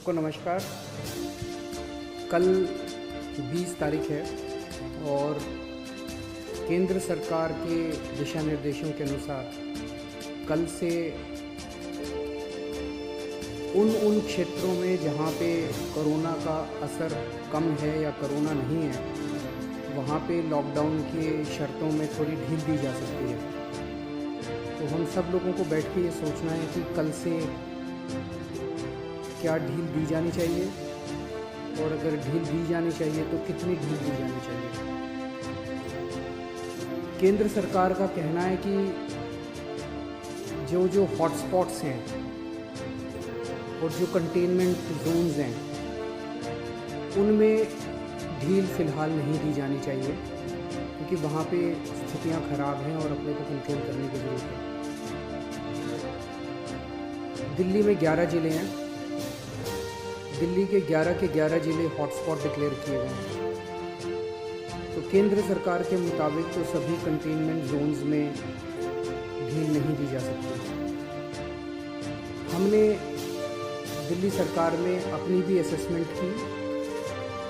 सबको नमस्कार। कल 20 तारीख है और केंद्र सरकार के दिशा निर्देशों के अनुसार कल से उन क्षेत्रों में जहाँ पे कोरोना का असर कम है या कोरोना नहीं है, वहाँ पे लॉकडाउन के शर्तों में थोड़ी ढील दी जा सकती है। तो हम सब लोगों को बैठ के ये सोचना है कि कल से क्या ढील दी जानी चाहिए और अगर ढील दी जानी चाहिए तो कितनी ढील दी जानी चाहिए। केंद्र सरकार का कहना है कि जो हॉटस्पॉट्स हैं और जो कंटेनमेंट जोन्स हैं उनमें ढील फ़िलहाल नहीं दी जानी चाहिए, क्योंकि वहाँ पे स्थितियाँ ख़राब हैं और अपने को कंट्रोल करने की ज़रूरत है। दिल्ली में 11 ज़िले हैं। दिल्ली के 11 ज़िले हॉटस्पॉट डिक्लेयर किए गए हैं। तो केंद्र सरकार के मुताबिक तो सभी कंटेनमेंट जोन्स में ढील नहीं दी जा सकती। हमने दिल्ली सरकार में अपनी भी असेसमेंट की।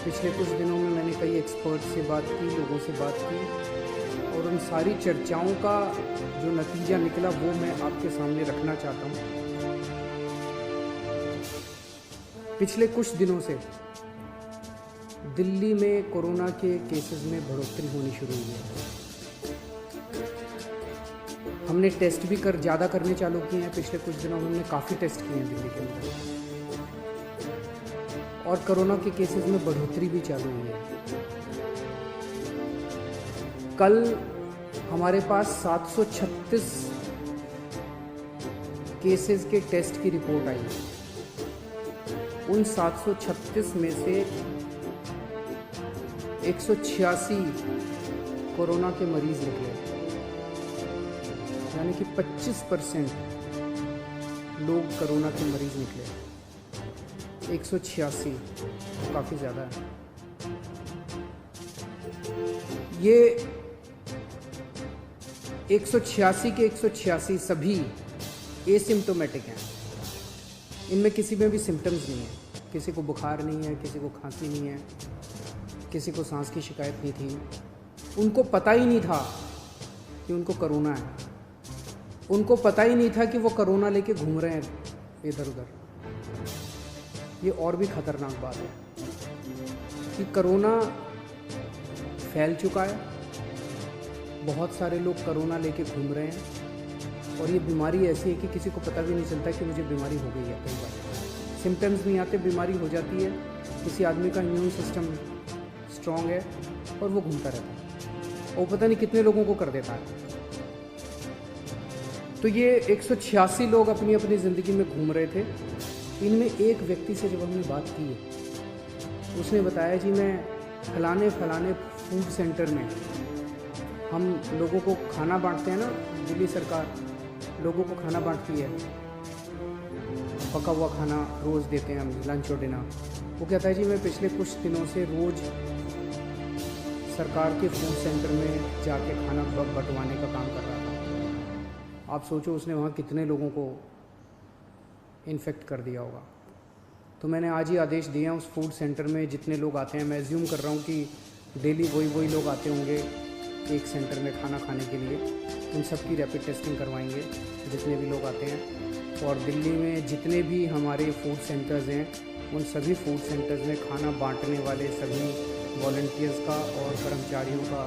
पिछले कुछ दिनों में मैंने कई एक्सपर्ट से बात की, लोगों से बात की, और उन सारी चर्चाओं का जो नतीजा निकला वो मैं आपके सामने रखना चाहता हूँ। पिछले कुछ दिनों से दिल्ली में कोरोना के केसेस में बढ़ोतरी होनी शुरू हुई है। हमने टेस्ट भी ज़्यादा करने चालू किए हैं। पिछले कुछ दिनों में हमने काफ़ी टेस्ट किए हैं दिल्ली के अंदर, और कोरोना के केसेस में बढ़ोतरी भी चालू हुई है। कल हमारे पास 736 केसेस के टेस्ट की रिपोर्ट आई है। उन 736 में से 186 कोरोना के मरीज निकले, यानी कि 25% लोग कोरोना के मरीज निकले। 186 काफ़ी ज़्यादा है। ये 186 के 186 सभी एसिम्प्टोमेटिक हैं। इनमें किसी में भी सिम्टम्स नहीं है। किसी को बुखार नहीं है, किसी को खांसी नहीं है, किसी को सांस की शिकायत नहीं थी। उनको पता ही नहीं था कि उनको कोरोना है। उनको पता ही नहीं था कि वो कोरोना लेके घूम रहे हैं इधर उधर। ये और भी ख़तरनाक बात है कि कोरोना फैल चुका है। बहुत सारे लोग कोरोना लेके घूम रहे हैं, और ये बीमारी ऐसी है कि किसी को पता भी नहीं चलता कि मुझे बीमारी हो गई है। कई बार सिम्टम्स नहीं आते, बीमारी हो जाती है। किसी आदमी का इम्यून सिस्टम स्ट्रॉन्ग है और वो घूमता रहता है, और पता नहीं कितने लोगों को कर देता है। तो ये 186 लोग अपनी अपनी ज़िंदगी में घूम रहे थे। इनमें एक व्यक्ति से जब हमने बात की, उसने बताया जी मैं फलाने फूड सेंटर में, हम लोगों को खाना बांटते हैं ना, दिल्ली सरकार लोगों को खाना बांटती है, पका हुआ खाना रोज़ देते हैं हम, लंच और डिनर। वो कहता है जी मैं पिछले कुछ दिनों से रोज़ सरकार के फूड सेंटर में जाके खाना बंटवाने का काम कर रहा था। आप सोचो उसने वहाँ कितने लोगों को इन्फेक्ट कर दिया होगा। तो मैंने आज ही आदेश दिए हैं उस फूड सेंटर में जितने लोग आते हैं, मैं एज्यूम कर रहा हूँ कि डेली वही लोग आते होंगे एक सेंटर में खाना खाने के लिए, उन सब की रैपिड टेस्टिंग करवाएंगे जितने भी लोग आते हैं। और दिल्ली में जितने भी हमारे फूड सेंटर्स हैं, उन सभी फूड सेंटर्स में खाना बांटने वाले सभी वॉलंटियर्स का और कर्मचारियों का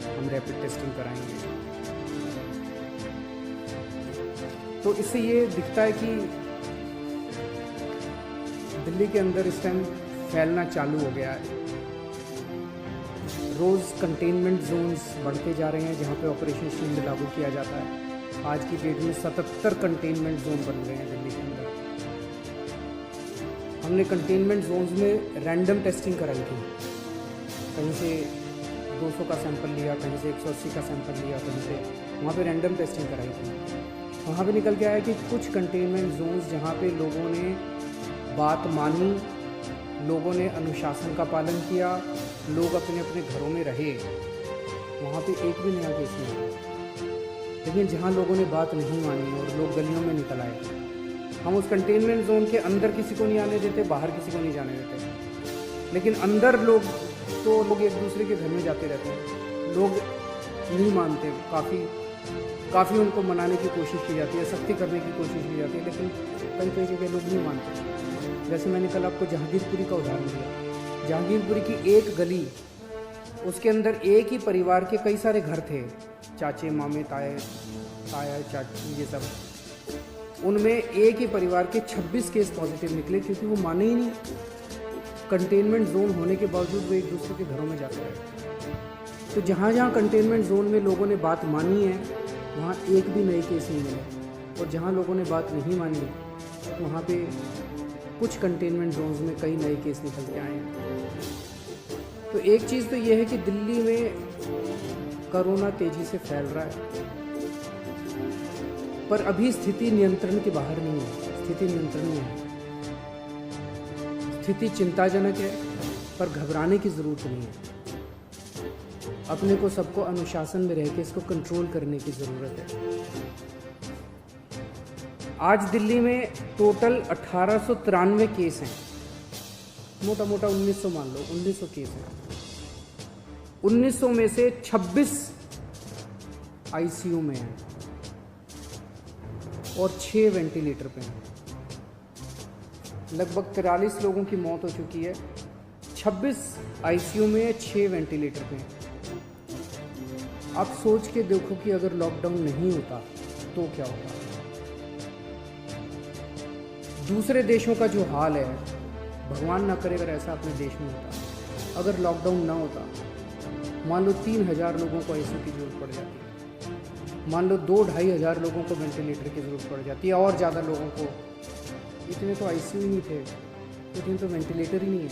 हम रैपिड टेस्टिंग कराएंगे। तो इससे ये दिखता है कि दिल्ली के अंदर इस टाइम फैलना चालू हो गया है। रोज़ कंटेनमेंट जोन्स बढ़ते जा रहे हैं, जहाँ पे ऑपरेशन शील्ड लागू किया जाता है। आज की डेट में 77 कंटेनमेंट जोन बन गए हैं दिल्ली के अंदर। हमने कंटेनमेंट जोन्स में रैंडम टेस्टिंग कराई थी। कहीं से 200 का सैंपल लिया, कहीं से 180 का सैंपल लिया, कहीं से, वहाँ पे रैंडम टेस्टिंग कराई थी। वहाँ पे निकल के आया कि कुछ कंटेनमेंट जोन्स जहाँ पे लोगों ने बात मानी, लोगों ने अनुशासन का पालन किया, लोग अपने अपने घरों में रहे, वहाँ पे एक भी नया केस नहीं आया। लेकिन जहाँ लोगों ने बात नहीं मानी और लोग गलियों में निकल आए, हम उस कंटेनमेंट जोन के अंदर किसी को नहीं आने देते, बाहर किसी को नहीं जाने देते, लेकिन अंदर लोग एक दूसरे के घर में जाते रहते हैं। लोग नहीं मानते, काफ़ी उनको मनाने की कोशिश की जाती है, सख्ती करने की कोशिश की जाती है, लेकिन कई जगह लोग नहीं मानते। जैसे मैंने कल आपको जहांगीरपुरी का उदाहरण दिया। जहांगीरपुरी की एक गली, उसके अंदर एक ही परिवार के कई सारे घर थे, चाचे मामे ताया चाची ये सब। उनमें एक ही परिवार के 26 केस पॉजिटिव निकले, क्योंकि वो माने ही नहीं। कंटेनमेंट जोन होने के बावजूद वो एक दूसरे के घरों में जाते रहे। तो जहाँ जहाँ कंटेनमेंट जोन में लोगों ने बात मानी है, वहाँ एक भी नए केस नहीं मिले, और जहाँ लोगों ने बात नहीं मानी वहाँ पे कुछ कंटेनमेंट जोन्स में कई नए केस निकल के आए हैं। तो एक चीज़ तो ये है कि दिल्ली में कोरोना तेज़ी से फैल रहा है, पर अभी स्थिति नियंत्रण के बाहर नहीं है, स्थिति नियंत्रण में है। स्थिति चिंताजनक है, पर घबराने की ज़रूरत नहीं है। अपने को सबको अनुशासन में रह के इसको कंट्रोल करने की ज़रूरत है। आज दिल्ली में टोटल 1893 केस हैं, मोटा 1900 मान लो, 1900 केस हैं। 1900 में से 26 आईसीयू में हैं और 6 वेंटिलेटर पे हैं। लगभग 43 लोगों की मौत हो चुकी है। 26 आईसीयू में, 6 वेंटिलेटर पे हैं। आप सोच के देखो कि अगर लॉकडाउन नहीं होता तो क्या होता। दूसरे देशों का जो हाल है, भगवान ना करे अगर ऐसा अपने देश में होता, अगर लॉकडाउन ना होता, मान लो 3000 लोगों को आईसीयू की जरूरत पड़ जाती है, मान लो 2-2.5 हज़ार लोगों को वेंटिलेटर की ज़रूरत पड़ जाती है, और ज़्यादा लोगों को। इतने तो आईसीयू ही नहीं थे, इतने तो वेंटिलेटर ही नहीं है।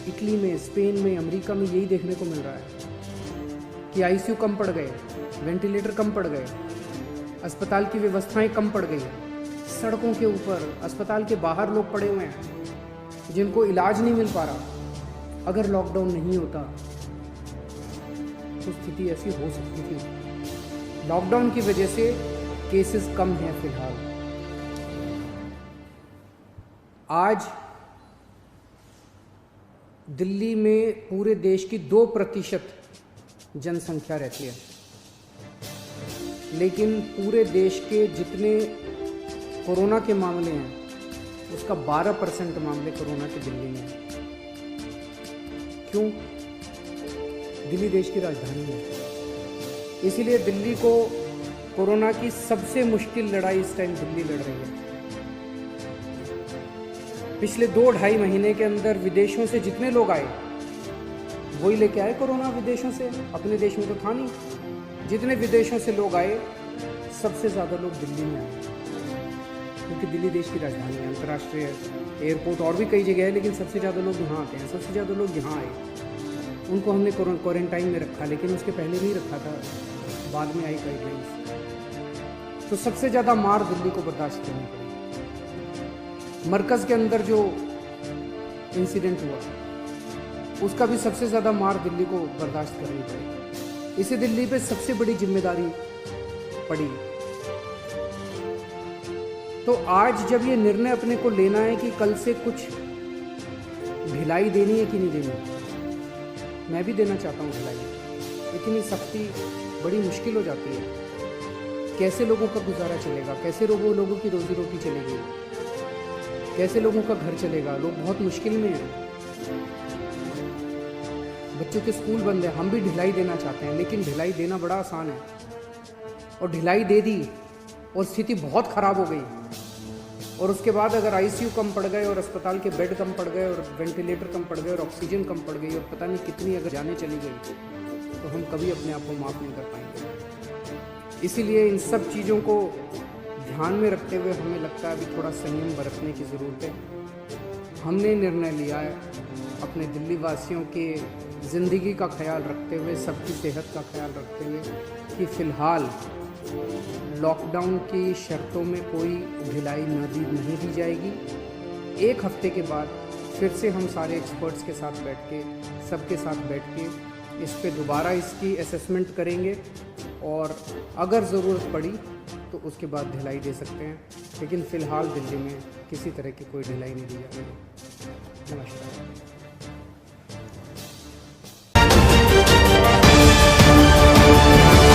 इटली में, स्पेन में, अमेरिका में यही देखने को मिल रहा है कि आईसीयू कम पड़ गए, वेंटिलेटर कम पड़ गए, अस्पताल की व्यवस्थाएं कम पड़ गई। सड़कों के ऊपर, अस्पताल के बाहर लोग पड़े हुए हैं जिनको इलाज नहीं मिल पा रहा। अगर लॉकडाउन नहीं होता तो स्थिति ऐसी हो सकती थी। लॉकडाउन की वजह से केसेस कम हैं फिलहाल। आज दिल्ली में पूरे देश की 2% जनसंख्या रहती है, लेकिन पूरे देश के जितने कोरोना के मामले हैं उसका 12% मामले कोरोना के दिल्ली में हैं। क्यों? दिल्ली देश की राजधानी है, इसीलिए दिल्ली को कोरोना की सबसे मुश्किल लड़ाई इस टाइम दिल्ली लड़ रही है। पिछले 2-2.5 महीने के अंदर विदेशों से जितने लोग आए वही लेके आए कोरोना विदेशों से, अपने देश में तो था नहीं। जितने विदेशों से लोग आए, सबसे ज़्यादा लोग दिल्ली में आए, क्योंकि दिल्ली देश की राजधानी है, अंतर्राष्ट्रीय एयरपोर्ट और भी कई जगह है, लेकिन सबसे ज़्यादा लोग यहाँ आते हैं। सबसे ज़्यादा लोग यहाँ आए, उनको हमने क्वारंटाइन में रखा, लेकिन उसके पहले नहीं रखा था, बाद में आई गाइडलाइंस। तो सबसे ज़्यादा मार दिल्ली को बर्दाश्त करनी पड़ी। मरकज़ के अंदर जो इंसिडेंट हुआ उसका भी सबसे ज़्यादा मार दिल्ली को बर्दाश्त करनी पड़ी। इसे दिल्ली पे सबसे बड़ी जिम्मेदारी पड़ी। तो आज जब ये निर्णय अपने को लेना है कि कल से कुछ ढिलाई देनी है कि नहीं देनी, मैं भी देना चाहता हूँ ढिलाई। इतनी सख्ती बड़ी मुश्किल हो जाती है। कैसे लोगों का गुजारा चलेगा, कैसे लोगों की रोजी रोटी चलेगी, कैसे लोगों का घर चलेगा। लोग बहुत मुश्किल में हैं, बच्चों के स्कूल बंद है। हम भी ढिलाई देना चाहते हैं, लेकिन ढिलाई देना बड़ा आसान है, और ढिलाई दे दी और स्थिति बहुत ख़राब हो गई, और उसके बाद अगर आईसीयू कम पड़ गए और अस्पताल के बेड कम पड़ गए और वेंटिलेटर कम पड़ गए और ऑक्सीजन कम पड़ गई और पता नहीं कितनी अगर जाने चली गई, तो हम कभी अपने आप को माफ़ नहीं कर पाएंगे। इसीलिए इन सब चीज़ों को ध्यान में रखते हुए हमें लगता है अभी थोड़ा संयम बरतने की ज़रूरत है। हमने निर्णय लिया है अपने दिल्ली वासियों के ज़िंदगी का ख्याल रखते हुए, सबकी सेहत का ख्याल रखते हुए, कि फ़िलहाल लॉकडाउन की शर्तों में कोई ढिलाई नहीं दी जाएगी। 1 हफ्ते के बाद फिर से हम सारे एक्सपर्ट्स के साथ बैठ के, सबके साथ बैठ के इस पे दोबारा इसकी असेसमेंट करेंगे, और अगर ज़रूरत पड़ी तो उसके बाद ढिलाई दे सकते हैं, लेकिन फ़िलहाल दिल्ली में किसी तरह की कोई ढिलाई नहीं दी जा रही है। नमस्कार।